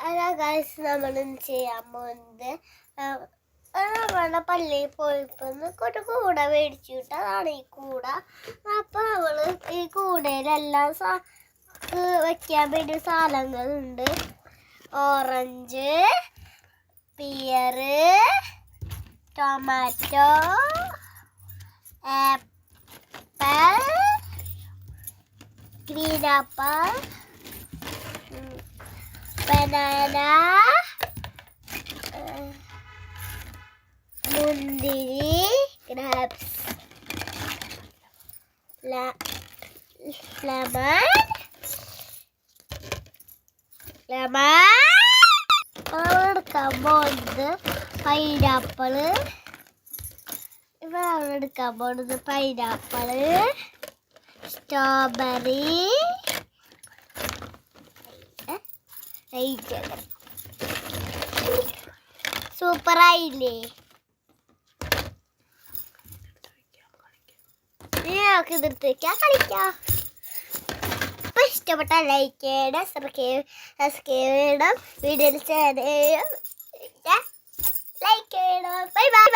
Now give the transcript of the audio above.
അതാ ഗൈസ് നമ്മളിന്ന് ചെയ്യാൻ പോകുന്നത് നമ്മുടെ പള്ളിയിൽ പോയപ്പോൾ ഒരു കൂട മേടിച്ചു കിട്ടും. അതാണ് ഈ കൂട. അപ്പം അവള് ഈ കൂടയിലെല്ലാം വെക്കാൻ വേണ്ടി സാധനങ്ങളുണ്ട്. Orange, pear, tomato, apple, green apple, banana, മുന്തിരി, ഗ്രേപ്സ്, ലെമൺ എടുക്കാൻ പോകുന്നത് പൈനാപ്പിള്. എടുക്കാൻ പോകുന്നത് പൈനാപ്പിള്, സ്ട്രോബെറി, സൂപ്പറായില്ലേ? ഞങ്ങൾക്ക് ഇതെടുത്ത് വയ്ക്കാം, കളിക്കാം. ഇപ്പം ഇഷ്ടപ്പെട്ട ലൈക്ക് ചെയ്യണം, സബ്സ്ക്രൈബ് ചെയ്യണം, വീഡിയോ ലൈക്ക് ചെയ്യണം. Bye bye.